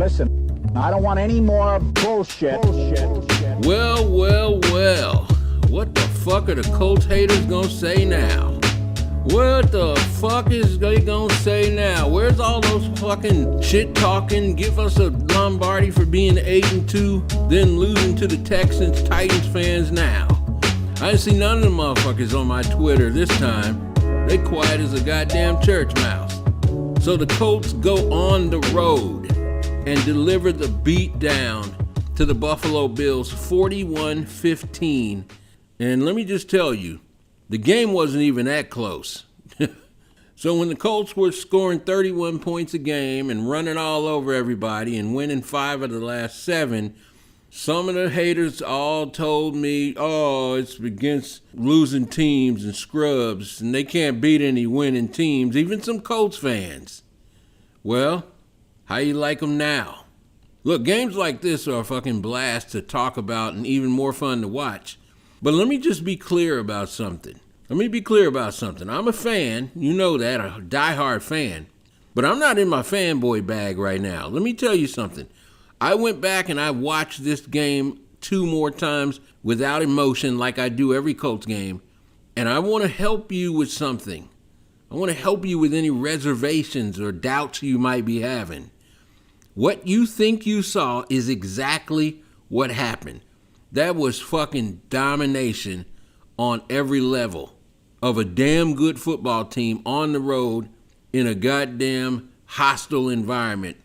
Listen, I don't want any more bullshit. Well. What the fuck are the Colts haters gonna say now? What the fuck is they gonna say now? Where's all those fucking shit talking? Give us a Lombardi for being 8-2, then losing to the Texans, Titans fans now. I didn't see none of them motherfuckers on my Twitter this time. They quiet as a goddamn church mouse. So the Colts go on the road and deliver the beatdown to the Buffalo Bills 41-15. And let me just tell you, the game wasn't even that close. So when the Colts were scoring 31 points a game and running all over everybody and winning 5 of the last 7, some of the haters all told me, oh, it's against losing teams and scrubs, and they can't beat any winning teams, even some Colts fans. Well, how you like them now? Look, games like this are a fucking blast to talk about and even more fun to watch. But let me just be clear about something. I'm a fan, you know that, a diehard fan. But I'm not in my fanboy bag right now. Let me tell you something. I went back and I watched this game 2 more times without emotion like I do every Colts game. And I want to help you with something. I want to help you with any reservations or doubts you might be having. What you think you saw is exactly what happened. That was fucking domination on every level of a damn good football team on the road in a goddamn hostile environment.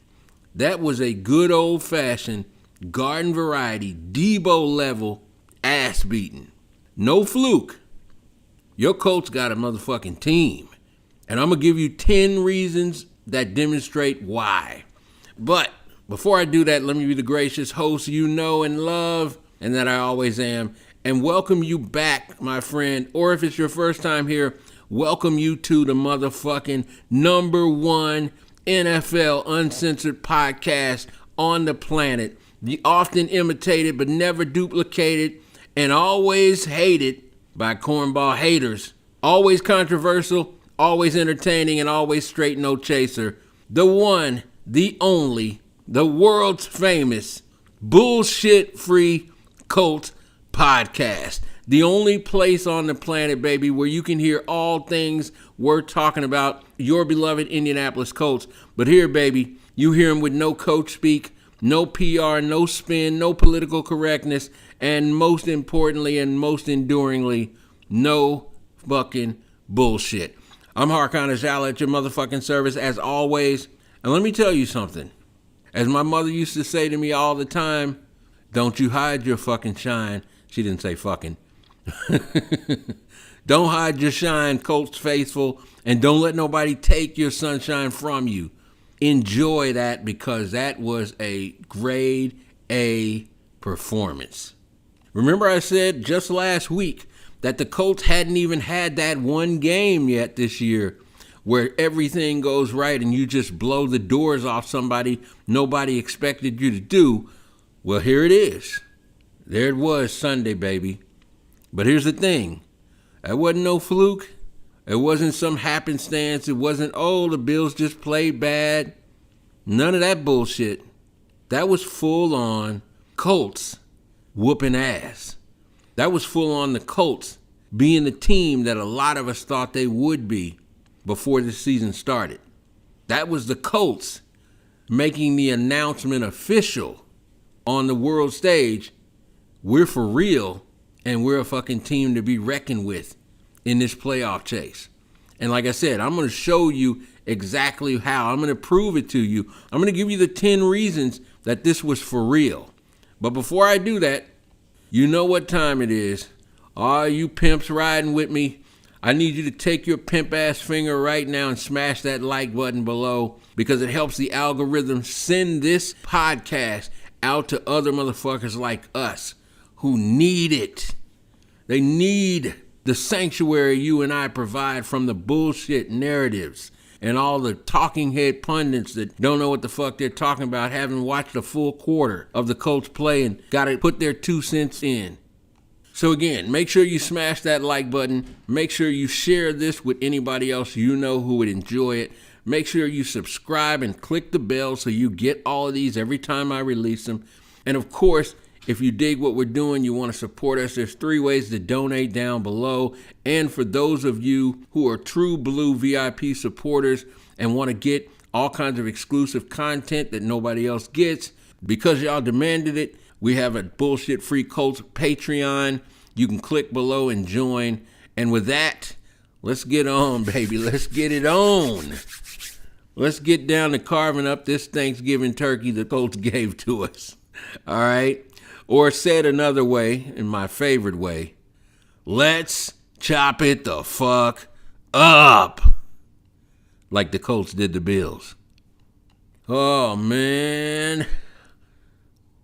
That was a good old-fashioned garden variety, Deebo level ass beating. No fluke. Your Colts got a motherfucking team. And I'm going to give you 10 reasons that demonstrate why. But before I do that, let me be the gracious host you know and love, and that I always am, and welcome you back, my friend. Or if it's your first time here, welcome you to the motherfucking #1 NFL uncensored podcast on the planet. The often imitated but never duplicated and always hated by cornball haters. Always controversial, always entertaining, and always straight no chaser. The one, the only, the world's famous, bullshit-free Colts podcast. The only place on the planet, baby, where you can hear all things worth talking about your beloved Indianapolis Colts. But here, baby, you hear them with no coach speak, no PR, no spin, no political correctness, and most importantly and most enduringly, no fucking bullshit. I'm Harkon Ajala at your motherfucking service as always. And let me tell you something. As my mother used to say to me all the time, don't you hide your fucking shine. She didn't say fucking. Don't hide your shine, Colts faithful, and don't let nobody take your sunshine from you. Enjoy that, because that was a grade A performance. Remember I said just last week that the Colts hadn't even had that one game yet this year where everything goes right and you just blow the doors off somebody nobody expected you to do. Well, here it is. There it was Sunday, baby. But here's the thing. That wasn't no fluke. It wasn't some happenstance. It wasn't, oh, the Bills just played bad. None of that bullshit. That was full on Colts whooping ass. That was full on the Colts being the team that a lot of us thought they would be before the season started. That was the Colts making the announcement official on the world stage. We're for real, and we're a fucking team to be reckoned with in this playoff chase. And like I said, I'm going to show you exactly how. I'm going to prove it to you. I'm going to give you the 10 reasons that this was for real. But before I do that, you know what time it is. All you pimps riding with me, I need you to take your pimp ass finger right now and smash that like button below, because it helps the algorithm send this podcast out to other motherfuckers like us who need it. They need the sanctuary you and I provide from the bullshit narratives and all the talking head pundits that don't know what the fuck they're talking about, haven't watched a full quarter of the Colts play and got to put their 2 cents in. So again, make sure you smash that like button. Make sure you share this with anybody else you know who would enjoy it. Make sure you subscribe and click the bell so you get all of these every time I release them. And of course, if you dig what we're doing, you want to support us, there's 3 ways to donate down below. And for those of you who are true blue VIP supporters and want to get all kinds of exclusive content that nobody else gets, because y'all demanded it, we have a bullshit free Colts Patreon. You can click below and join. And with that, let's get on, baby. Let's get it on. Let's get down to carving up this Thanksgiving turkey the Colts gave to us. All right? Or said another way, in my favorite way, let's chop it the fuck up. Like the Colts did the Bills. Oh, man.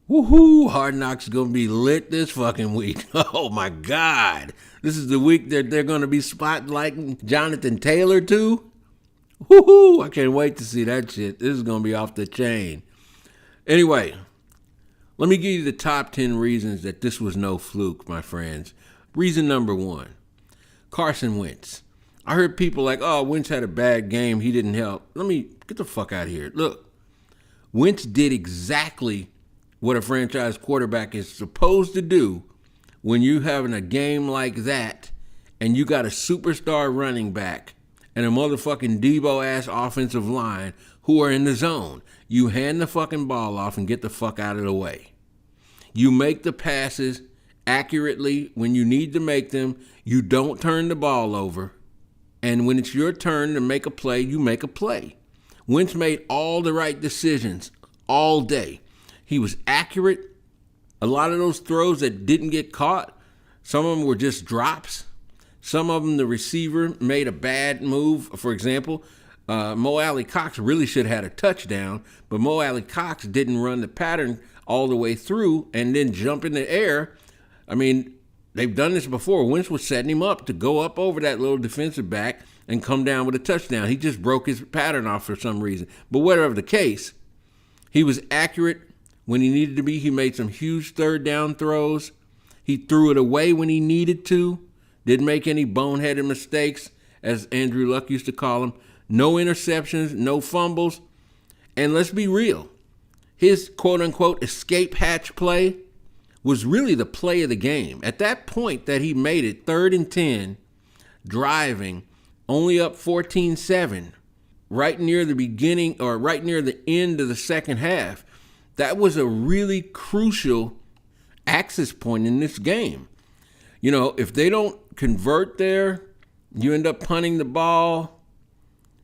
Woohoo, Hard Knocks is going to be lit this fucking week. Oh, my God. This is the week that they're going to be spotlighting Jonathan Taylor, too. Woohoo, I can't wait to see that shit. This is going to be off the chain. Anyway, let me give you the top 10 reasons that this was no fluke, my friends. Reason number 1, Carson Wentz. I heard people like, oh, Wentz had a bad game. He didn't help. Let me get the fuck out of here. Look, Wentz did exactly what a franchise quarterback is supposed to do when you're having a game like that and you got a superstar running back and a motherfucking Deebo-ass offensive line who are in the zone. You hand the fucking ball off and get the fuck out of the way. You make the passes accurately when you need to make them. You don't turn the ball over. And when it's your turn to make a play, you make a play. Wentz made all the right decisions all day. He was accurate. A lot of those throws that didn't get caught, some of them were just drops. Some of them, the receiver made a bad move. For example, Mo Alley Cox really should have had a touchdown, but Mo Alley Cox didn't run the pattern all the way through and then jump in the air. I mean, they've done this before. Wentz was setting him up to go up over that little defensive back and come down with a touchdown. He just broke his pattern off for some reason. But whatever the case, he was accurate when he needed to be. He made some huge third down throws. He threw it away when he needed to. Didn't make any boneheaded mistakes, as Andrew Luck used to call them. No interceptions, no fumbles. And let's be real. His quote-unquote escape hatch play was really the play of the game. At that point that he made it 3rd and 10, driving, only up 14-7, right near the beginning or right near the end of the second half, that was a really crucial access point in this game. You know, if they don't convert there, you end up punting the ball.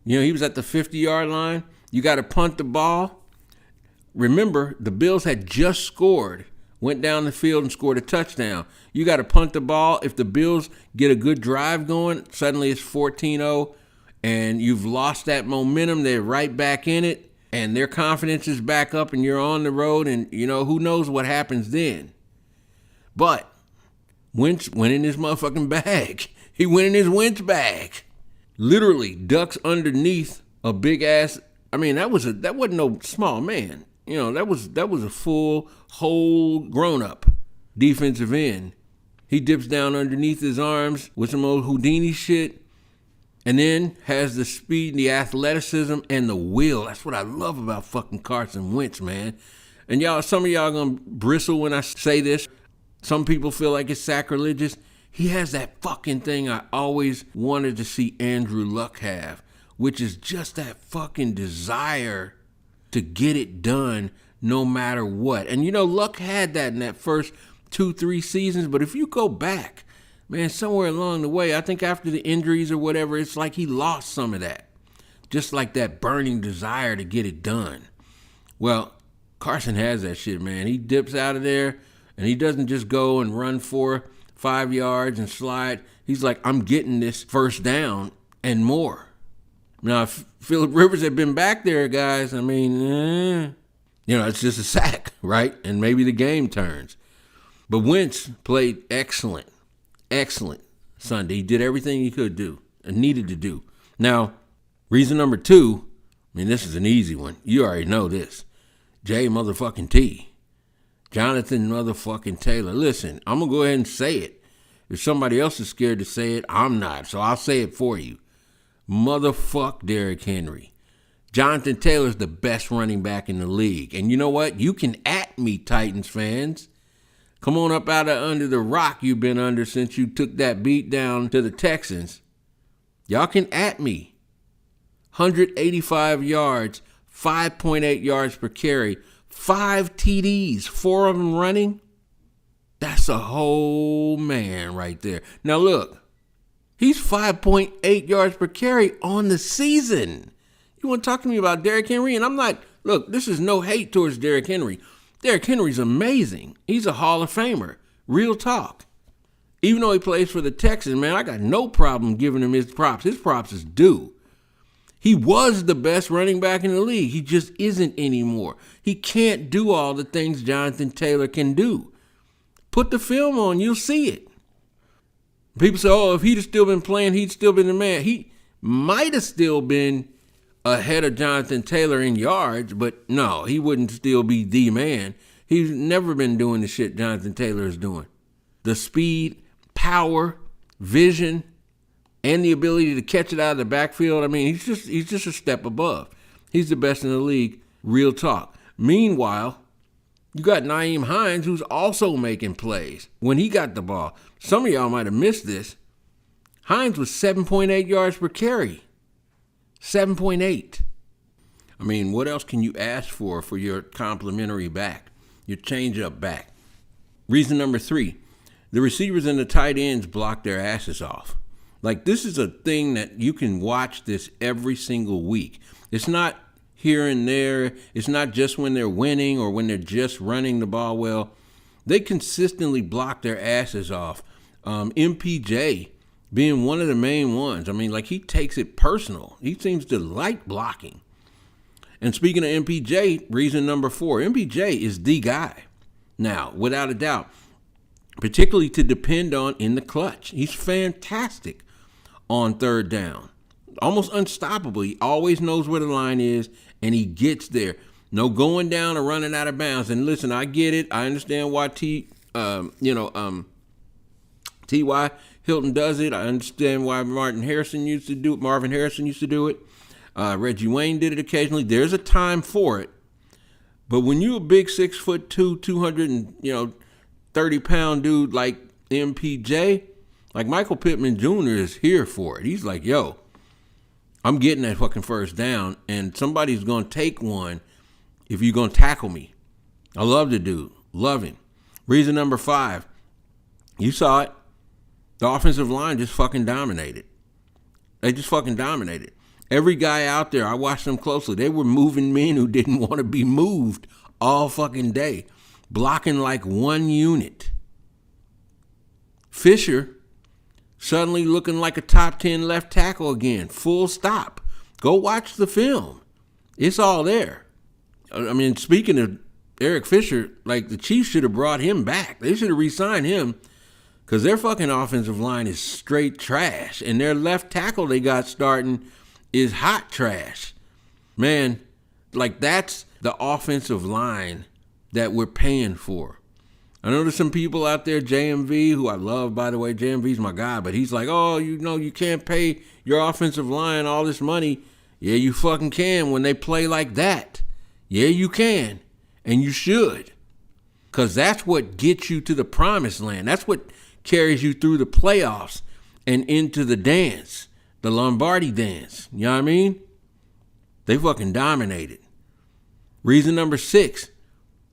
You know, he was at the 50-yard line. You got to punt the ball. Remember, the Bills had just scored, went down the field and scored a touchdown. You got to punt the ball. If the Bills get a good drive going, suddenly it's 14-0, and you've lost that momentum. They're right back in it, and their confidence is back up, and you're on the road, and, you know, who knows what happens then. But Wentz went in his motherfucking bag. He went in his Wentz bag. Literally ducks underneath a big ass. I mean, that wasn't no small man. You know, that was a full, whole grown-up defensive end. He dips down underneath his arms with some old Houdini shit, and then has the speed, the athleticism, and the will. That's what I love about fucking Carson Wentz, man. And y'all, some of y'all gonna bristle when I say this. Some people feel like it's sacrilegious. He has that fucking thing I always wanted to see Andrew Luck have, which is just that fucking desire to get it done no matter what. And, you know, Luck had that in that first 2-3 seasons. But if you go back, man, somewhere along the way, I think after the injuries or whatever, it's like he lost some of that. Just like that burning desire to get it done. Well, Carson has that shit, man. He dips out of there, and he doesn't just go and run 4-5 yards and slide. He's like, I'm getting this first down and more. Now, if Phillip Rivers had been back there, guys, I mean, you know, it's just a sack, right? And maybe the game turns. But Wentz played excellent Sunday. He did everything he could do and needed to do. Now, reason number 2, I mean, this is an easy one. You already know this. J motherfucking T. Jonathan motherfucking Taylor. Listen, I'm going to go ahead and say it. If somebody else is scared to say it, I'm not. So I'll say it for you. Motherfuck Derrick Henry. Jonathan Taylor's the best running back in the league. And you know what? You can at me, Titans fans. Come on up out of under the rock you've been under since you took that beat down to the Texans. Y'all can at me. 185 yards, 5.8 yards per carry, 5 TDs, 4 of them running. That's a whole man right there. Now look, he's 5.8 yards per carry on the season. You want to talk to me about Derrick Henry? And I'm not, look, this is no hate towards Derrick Henry. Derrick Henry's amazing. He's a Hall of Famer. Real talk. Even though he plays for the Texans, man, I got no problem giving him his props. His props is due. He was the best running back in the league. He just isn't anymore. He can't do all the things Jonathan Taylor can do. Put the film on, you'll see it. People say, oh, if he'd have still been playing, he'd still been the man. He might have still been ahead of Jonathan Taylor in yards, but no, he wouldn't still be the man. He's never been doing the shit Jonathan Taylor is doing. The speed, power, vision, and the ability to catch it out of the backfield. I mean, he's just a step above. He's the best in the league, real talk. Meanwhile, you got Nyheim Hines, who's also making plays when he got the ball. Some of y'all might have missed this. Hines was 7.8 yards per carry. 7.8. I mean, what else can you ask for your complimentary back, your change-up back? Reason number 3, the receivers and the tight ends block their asses off. Like, this is a thing that you can watch this every single week. It's not here and there. It's not just when they're winning or when they're just running the ball well. They consistently block their asses off. MPJ being one of the main ones. I mean, like, he takes it personal. He seems to like blocking. And speaking of MPJ, reason number 4, MPJ is the guy. Now, without a doubt, particularly to depend on in the clutch. He's fantastic on third down. Almost unstoppable. He always knows where the line is, and he gets there. No going down or running out of bounds. And listen, I get it. I understand why T.Y. Hilton does it. I understand why Marvin Harrison used to do it. Reggie Wayne did it occasionally. There's a time for it. But when you're a big 6'2", 230-pound dude like MPJ, like Michael Pittman Jr. is here for it. He's like, yo, I'm getting that fucking first down, and somebody's going to take one if you're going to tackle me. I love the dude. Love him. Reason number 5, you saw it. The offensive line just fucking dominated. They just fucking dominated. Every guy out there, I watched them closely. They were moving men who didn't want to be moved all fucking day. Blocking like one unit. Fisher suddenly looking like a top 10 left tackle again. Full stop. Go watch the film. It's all there. I mean, speaking of Eric Fisher, like, the Chiefs should have brought him back. They should have re-signed him. Because their fucking offensive line is straight trash. And their left tackle they got starting is hot trash. Man, like, that's the offensive line that we're paying for. I know there's some people out there, JMV, who I love, by the way. JMV's my guy. But he's like, oh, you can't pay your offensive line all this money. Yeah, you fucking can when they play like that. Yeah, you can. And you should. Because that's what gets you to the promised land. That's what carries you through the playoffs and into the dance, the Lombardi dance. You know what I mean? They fucking dominated. Reason number 6,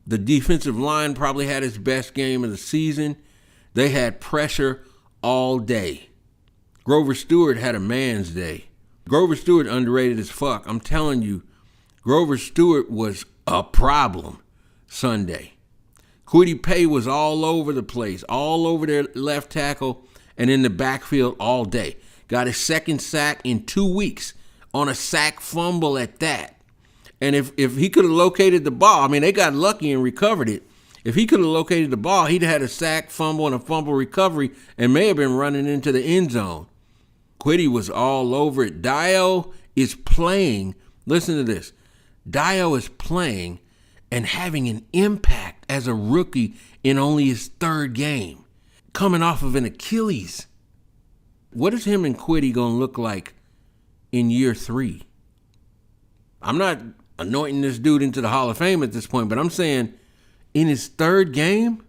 the defensive line probably had its best game of the season. They had pressure all day. Grover Stewart had a man's day. Grover Stewart underrated as fuck. I'm telling you, Grover Stewart was a problem Sunday. Guady Pay was all over the place, all over their left tackle and in the backfield all day. Got his second sack in 2 weeks on a sack fumble at that. And if he could have located the ball, I mean, they got lucky and recovered it. If he could have located the ball, he'd have had a sack, fumble, and a fumble recovery and may have been running into the end zone. Guady was all over it. Dio is playing. Listen to this. Dio is playing and having an impact as a rookie in only his 3rd game, coming off of an Achilles. What is him and Guady going to look like in year 3? I'm not anointing this dude into the Hall of Fame at this point, but I'm saying in his third game,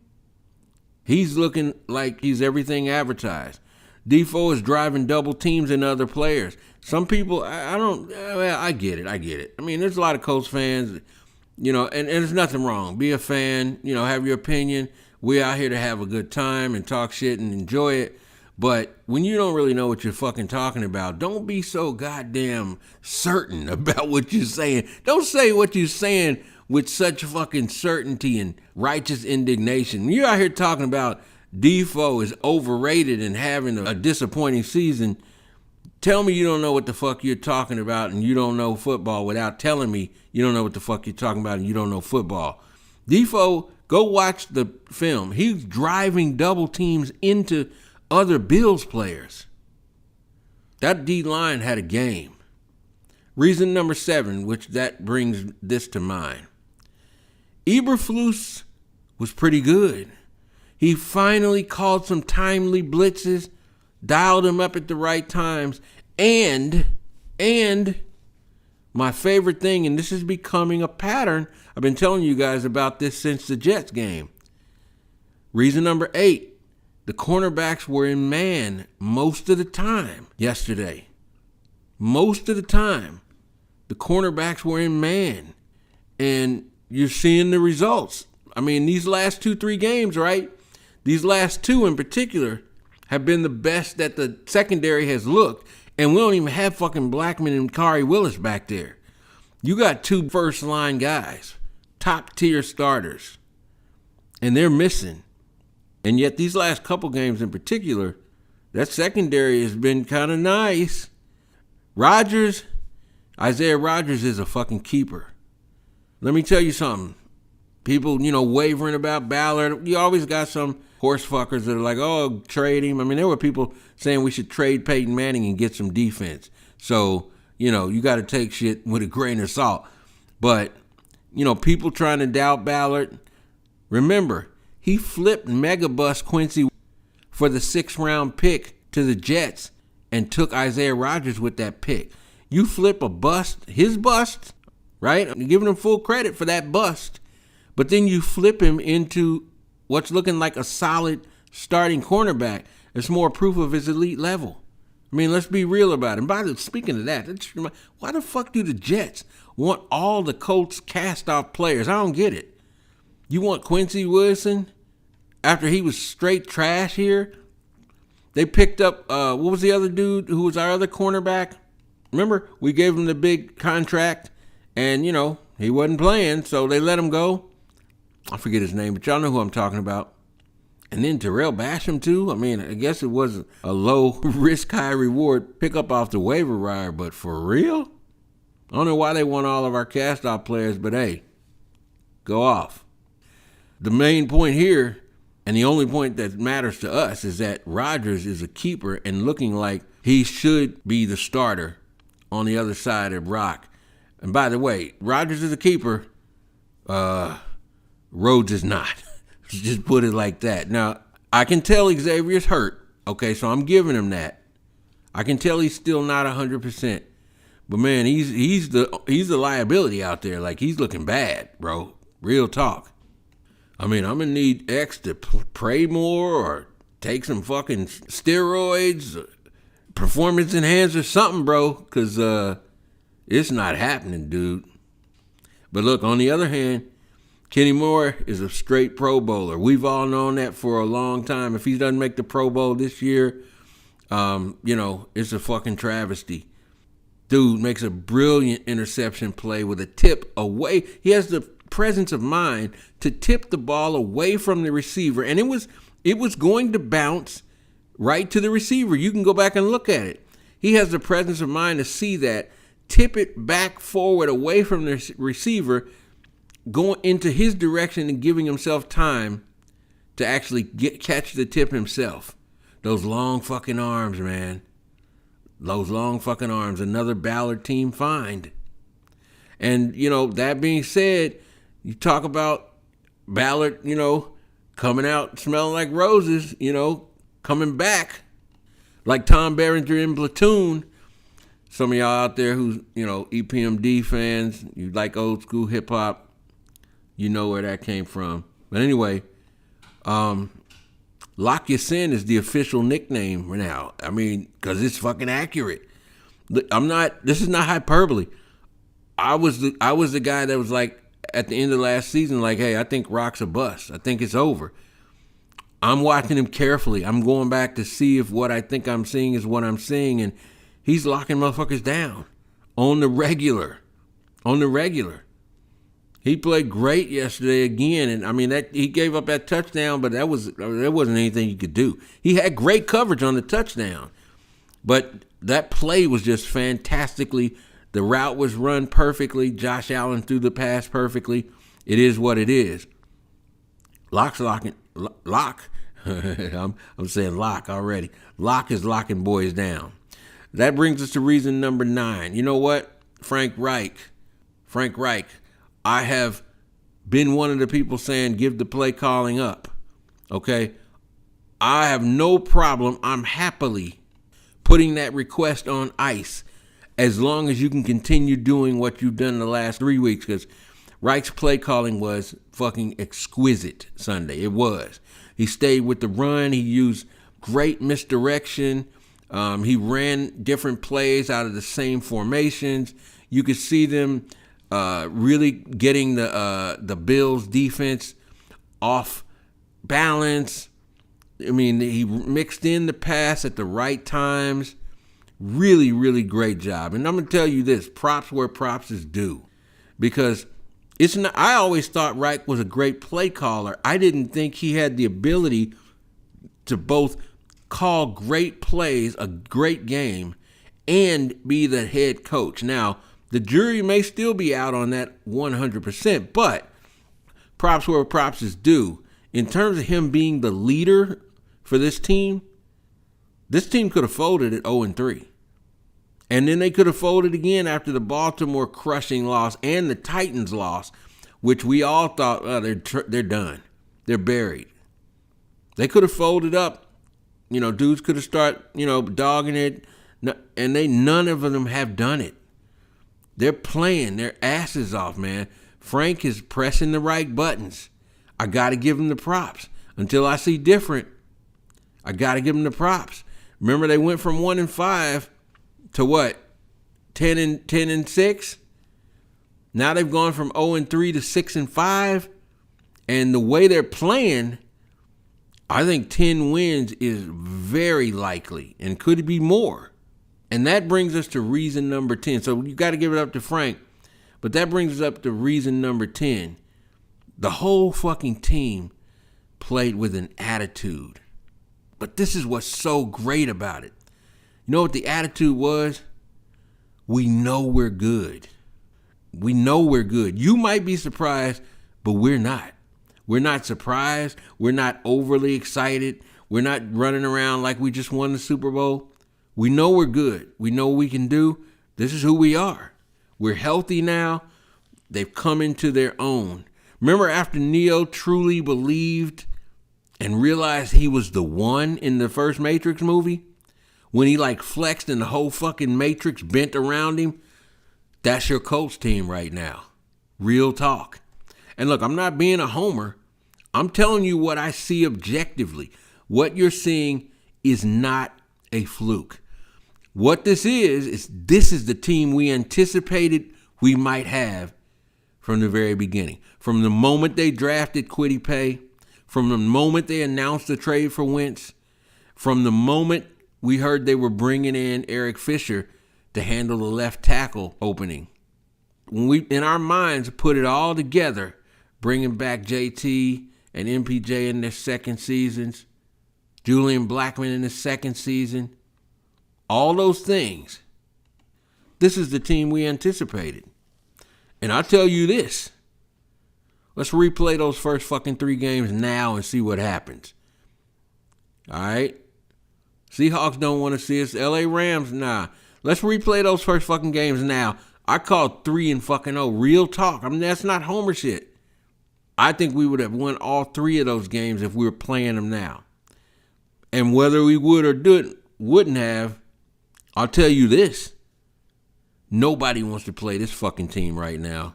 he's looking like he's everything advertised. Defoe is driving double teams into other players. Some people, I get it. I mean, there's a lot of Colts fans, and there's nothing wrong. Be a fan, have your opinion. We're out here to have a good time and talk shit and enjoy it. But when you don't really know what you're fucking talking about, don't be so goddamn certain about what you're saying. Don't say what you're saying with such fucking certainty and righteous indignation. You're out here talking about Defoe is overrated and having a disappointing season. Tell me you don't know what the fuck you're talking about and you don't know football without telling me you don't know what the fuck you're talking about and you don't know football. Defoe, go watch the film. He's driving double teams into other Bills players. That D-line had a game. Reason number 7, which that brings this to mind. Eberflus was pretty good. He finally called some timely blitzes, dialed them up at the right times, and my favorite thing, and this is becoming a pattern, I've been telling you guys about this since the Jets game. Reason number 8, the cornerbacks were in man most of the time yesterday. Most of the time, the cornerbacks were in man, and you're seeing the results. I mean, these last 2-3 games, right? These last 2 in particular have been the best that the secondary has looked, and we don't even have fucking Blackman and Kari Willis back there. You got 2 first-line guys, top-tier starters, and they're missing. And yet these last couple games in particular, that secondary has been kind of nice. Isaiah Rodgers is a fucking keeper. Let me tell you something. People, wavering about Ballard. You always got some horse fuckers that are like, oh, trade him. I mean, there were people saying we should trade Peyton Manning and get some defense. So, you got to take shit with a grain of salt. But, people trying to doubt Ballard. Remember, he flipped Megabus Quincy for the 6th-round pick to the Jets and took Isaiah Rodgers with that pick. You flip a bust, his bust, right? I'm giving him full credit for that bust. But then you flip him into what's looking like a solid starting cornerback. It's more proof of his elite level. I mean, let's be real about it. And speaking of that, why the fuck do the Jets want all the Colts cast-off players? I don't get it. You want Quincy Wilson after he was straight trash here? They picked up, what was the other dude who was our other cornerback? Remember, we gave him the big contract, and, he wasn't playing, so they let him go. I forget his name, but y'all know who I'm talking about. And then Terrell Basham, too. I mean, I guess it was a low risk, high reward pickup off the waiver wire, but for real? I don't know why they want all of our cast-off players, but hey, go off. The main point here, and the only point that matters to us, is that Rodgers is a keeper and looking like he should be the starter on the other side of Rock. And by the way, Rodgers is a keeper. Rhodes is not. Just put it like that. Now, I can tell Xavier's hurt. Okay, so I'm giving him that. I can tell he's still not 100%. But man, he's the liability out there. Like, he's looking bad, bro. Real talk. I mean, I'm gonna need X to pray more or take some fucking steroids, performance enhancer, something, bro. Because it's not happening, dude. But look, on the other hand, Kenny Moore is a straight Pro Bowler. We've all known that for a long time. If he doesn't make the Pro Bowl this year, it's a fucking travesty. Dude makes a brilliant interception play with a tip away. He has the presence of mind to tip the ball away from the receiver, and it was going to bounce right to the receiver. You can go back and look at it. He has the presence of mind to see that, tip it back forward away from the receiver, going into his direction and giving himself time to actually catch the tip himself. Those long fucking arms, man. Those long fucking arms. Another Ballard team find. And, that being said, you talk about Ballard, coming out smelling like roses, coming back like Tom Berenger in Platoon. Some of y'all out there who's, EPMD fans, you like old school hip hop, you know where that came from. But anyway, Lock Your Sin is the official nickname now. I mean, because it's fucking accurate. This is not hyperbole. I was the guy that was like, at the end of last season, like, hey, I think Rock's a bust. I think it's over. I'm watching him carefully. I'm going back to see if what I think I'm seeing is what I'm seeing, and he's locking motherfuckers down on the regular. He played great yesterday again, and I mean that he gave up that touchdown, but there wasn't anything he could do. He had great coverage on the touchdown, but that play was just fantastically. The route was run perfectly. Josh Allen threw the pass perfectly. It is what it is. Lock. I'm saying lock already. Lock is locking boys down. That brings us to reason number 9. You know what? Frank Reich. I have been one of the people saying give the play calling up. Okay? I have no problem. I'm happily putting that request on ice as long as you can continue doing what you've done the last 3 weeks, because Reich's play calling was fucking exquisite Sunday. It was. He stayed with the run. He used great misdirection. He ran different plays out of the same formations. You could see them really getting the Bills defense off balance. I mean, he mixed in the pass at the right times. Really, really great job. And I'm going to tell you this, props where props is due. Because it's not. I always thought Reich was a great play caller. I didn't think he had the ability to both call great plays, a great game, and be the head coach. Now, the jury may still be out on that 100%, but props where props is due. In terms of him being the leader for this team could have folded at 0-3. And then they could have folded again after the Baltimore crushing loss and the Titans loss, which we all thought, they're done. They're buried. They could have folded up. Dudes could have started, dogging it. And none of them have done it. They're playing their asses off, man. Frank is pressing the right buttons. I got to give him the props. Until I see different, I got to give him the props. Remember, they went from 1-5 to what? 10-6. Now they've gone from 0-3 to 6-5. And the way they're playing, I think 10 wins is very likely and could be more. And that brings us to reason number 10. So you got to give it up to Frank. But that brings us up to reason number 10. The whole fucking team played with an attitude. But this is what's so great about it. You know what the attitude was? We know we're good. We know we're good. You might be surprised, but we're not. We're not surprised. We're not overly excited. We're not running around like we just won the Super Bowl. We know we're good. We know what we can do. This is who we are. We're healthy now. They've come into their own. Remember after Neo truly believed and realized he was the one in the first Matrix movie? When he flexed and the whole fucking Matrix bent around him? That's your Colts team right now. Real talk. And look, I'm not being a homer. I'm telling you what I see objectively. What you're seeing is not a fluke. What this is the team we anticipated we might have from the very beginning. From the moment they drafted Kwity Paye, from the moment they announced the trade for Wentz, from the moment we heard they were bringing in Eric Fisher to handle the left tackle opening. When we, in our minds, put it all together, bringing back JT and MPJ in their second seasons, Julian Blackmon in his second season, all those things, this is the team we anticipated. And I'll tell you this. Let's replay those first fucking 3 games now and see what happens. All right? Seahawks don't want to see us. LA Rams, nah. Let's replay those first fucking games now. I called 3-0. Real talk. I mean, that's not homer shit. I think we would have won all 3 of those games if we were playing them now. And whether we would or wouldn't have, I'll tell you this. Nobody wants to play this fucking team right now.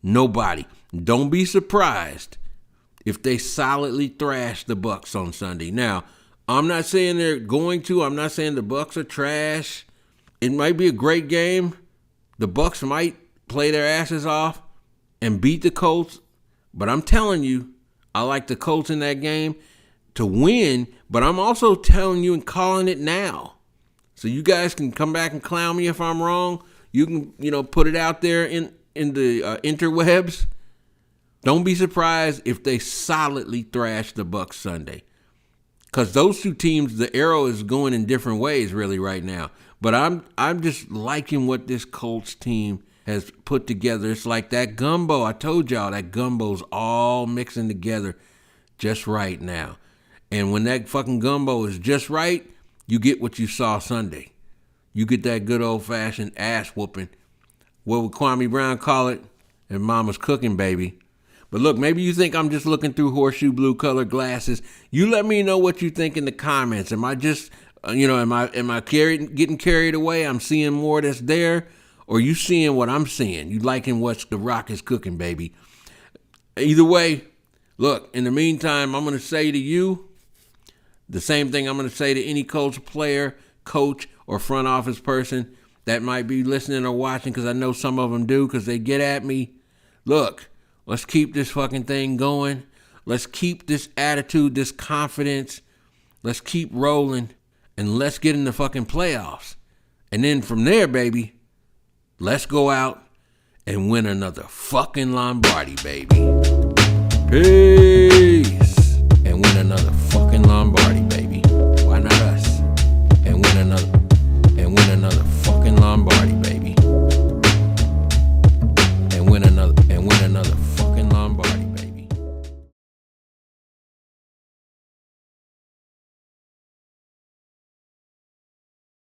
Nobody. Don't be surprised if they solidly thrash the Bucs on Sunday. Now, I'm not saying they're going to. I'm not saying the Bucs are trash. It might be a great game. The Bucs might play their asses off and beat the Colts. But I'm telling you, I like the Colts in that game to win. But I'm also telling you and calling it now. So you guys can come back and clown me if I'm wrong. You can, put it out there in the interwebs. Don't be surprised if they solidly thrash the Bucs Sunday. Because those two teams, the arrow is going in different ways really right now. But I'm just liking what this Colts team has put together. It's like that gumbo. I told y'all that gumbo's all mixing together just right now. And when that fucking gumbo is just right, you get what you saw Sunday. You get that good old-fashioned ass whooping. What would Kwame Brown call it? And mama's cooking, baby. But look, maybe you think I'm just looking through horseshoe blue colored glasses. You let me know what you think in the comments. Am I just, am I getting carried away? I'm seeing more that's there. Or you seeing what I'm seeing? You liking what The Rock is cooking, baby. Either way, look, in the meantime, I'm going to say to you the same thing I'm going to say to any Colts player, coach, or front office person that might be listening or watching, because I know some of them do, because they get at me. Look, let's keep this fucking thing going. Let's keep this attitude, this confidence. Let's keep rolling, and let's get in the fucking playoffs. And then from there, baby, let's go out and win another fucking Lombardi, baby. Peace. And win another